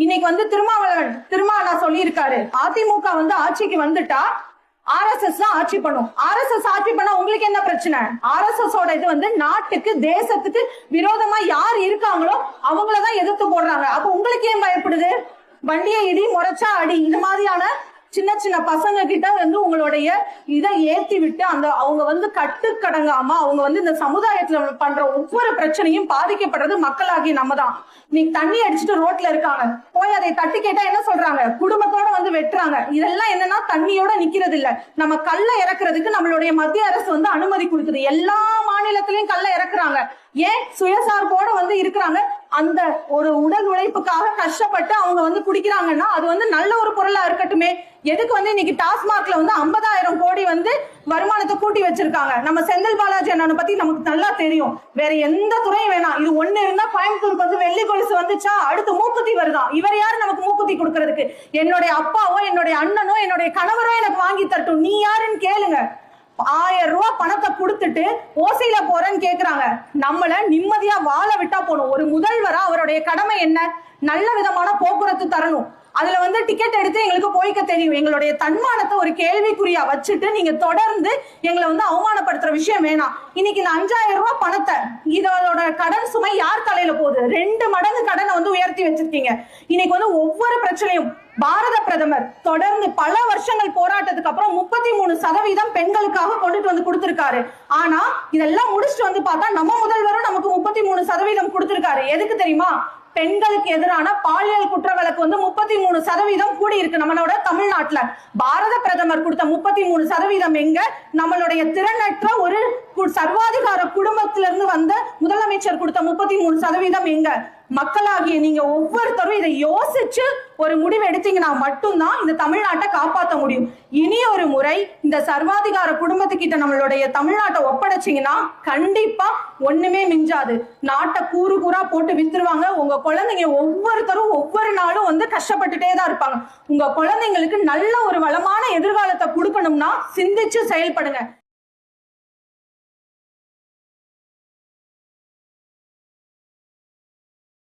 இன்னைக்கு வந்து திருமாவளவன் சொல்லியிருக்காரு, அதிமுக வந்து ஆட்சிக்கு வந்துட்டா RSS தான் ஆட்சி பண்ணும். RSS ஆட்சி பண்ணா உங்களுக்கு என்ன பிரச்சனை? RSS ஓட இது வந்து நாட்டுக்கு தேசத்துக்கு விரோதமா யார் இருக்காங்களோ அவங்களதான் எதிர்த்து போடுறாங்க. அப்ப உங்களுக்கு ஏன் பயப்படுது? வண்டியை இடி முறைச்சா அடி, இந்த மாதிரியான சின்ன சின்ன பசங்க கிட்ட வந்து உங்களுடைய இதை ஏத்தி விட்டு அவங்க வந்து கட்டுக்கடங்காம அவங்க வந்து இந்த சமுதாயத்துல பண்ற ஒவ்வொரு பிரச்சனையும் பாதிக்கப்படுறது மக்களாகிய நம்ம தான். நீ தண்ணி அடிச்சுட்டு ரோட்ல இருக்காங்க, போய் அதை தட்டி கேட்டா என்ன சொல்றாங்க? குடும்பத்தோட வந்து வெட்டுறாங்க. இதெல்லாம் என்னன்னா தண்ணியோட நிக்கிறது இல்ல, நம்ம கல்ல இறக்குறதுக்கு நம்மளுடைய மத்திய அரசு வந்து அனுமதி கொடுக்குது. எல்லா மாநிலத்திலயும் கல்ல இறக்குறாங்க. ஏன்? சுயசார்போட வந்து இருக்கிறாங்க. அந்த ஒரு உடல் உழைப்புக்காக கஷ்டப்பட்டு அவங்க வந்து குடிக்கிறாங்கன்னா அது வந்து நல்ல ஒரு பொருளா இருக்கட்டுமே. எதுக்கு வந்து இன்னைக்கு டாஸ்மாக்ல வந்து 50,000 கோடி வந்து வருமானத்தை கூட்டி வச்சிருக்காங்க? நம்ம செந்தில் பாலாஜி அண்ணனை பத்தி நமக்கு நல்லா தெரியும். வேற எந்த துறையும் வேணாம், இது ஒண்ணு இருந்தா கோயம்புத்தூருக்கு வந்து வெள்ளி கொலுசு வந்துச்சா அடுத்து மூக்குத்தி வருதான். இவர் யாரு நமக்கு மூக்குத்தி கொடுக்கறதுக்கு? என்னுடைய அப்பாவோ என்னுடைய அண்ணனோ என்னுடைய கணவரோ எனக்கு வாங்கி தரட்டும், நீ யாருன்னு கேளுங்க. 1000 ரூபாய் பணத்தை கொடுத்துட்டு ஓசையில போறேன்னு கேக்குறாங்க. நம்மள நிம்மதியா வாழ விட்டா போகணும். ஒரு முதல்வரா அவருடைய கடமை என்ன? நல்ல விதமான போக்குவரத்து தரணும். அதுல வந்து டிக்கெட் எடுத்து எங்களுக்கு போய்க்க தெரியும். எங்களுடைய தன்மானத்தை ஒரு கேள்விக்குறியா வச்சுட்டு நீங்க தொடர்ந்து எங்களை வந்து அவமானப்படுத்துற விஷயம் வேணாம். இன்னைக்கு இந்த 5000 ரூபாய் பணத்தை இதோட கடன் சுமை யார் தலையில போகுது? 2 மடங்கு கடனை வந்து உயர்த்தி வச்சிருக்கீங்க. இன்னைக்கு வந்து ஒவ்வொரு பிரச்சனையும் பாரத பிரதமர் தொடர்ந்து பல வருஷங்கள் போராட்டத்துக்கு அப்புறம் 33% பெண்களுக்காக கொண்டுட்டு வந்து கொடுத்திருக்காரு. ஆனா இதெல்லாம் முடிச்சுட்டு வந்து பார்த்தா நம்ம முதல்வரும் நமக்கு 33% கொடுத்திருக்காரு. எதுக்கு தெரியுமா? பெண்களுக்கு எதிரான பாலியல் குற்ற வழக்கு வந்து 33% கூடி இருக்கு நம்மளோட தமிழ்நாட்டுல. பாரத பிரதமர் கொடுத்த 33% எங்க? நம்மளுடைய திறனற்ற ஒரு சர்வாதிகார குடும்பத்திலிருந்து வந்த முதலமைச்சர் கொடுத்த 33% எங்க? மக்களாகிய நீங்க ஒவ்வொருத்தரும் இதை யோசிச்சு ஒரு முடிவு எடுத்தீங்கன்னா மட்டும்தான் இந்த தமிழ்நாட்டை காப்பாற்ற முடியும். இனி ஒரு முறை இந்த சர்வாதிகார குடும்பத்துக்கிட்ட நம்மளுடைய தமிழ்நாட்டை ஒப்படைச்சிங்கன்னா கண்டிப்பா ஒண்ணுமே மிஞ்சாது. நாட்டை கூறு கூறா போட்டு வித்துருவாங்க. உங்க குழந்தைங்க ஒவ்வொருத்தரும் ஒவ்வொரு நாளும் வந்து கஷ்டப்பட்டுட்டே தான் இருப்பாங்க. உங்க குழந்தைங்களுக்கு நல்ல ஒரு வளமான எதிர்காலத்தை கொடுக்கணும்னா சிந்திச்சு செயல்படுங்க.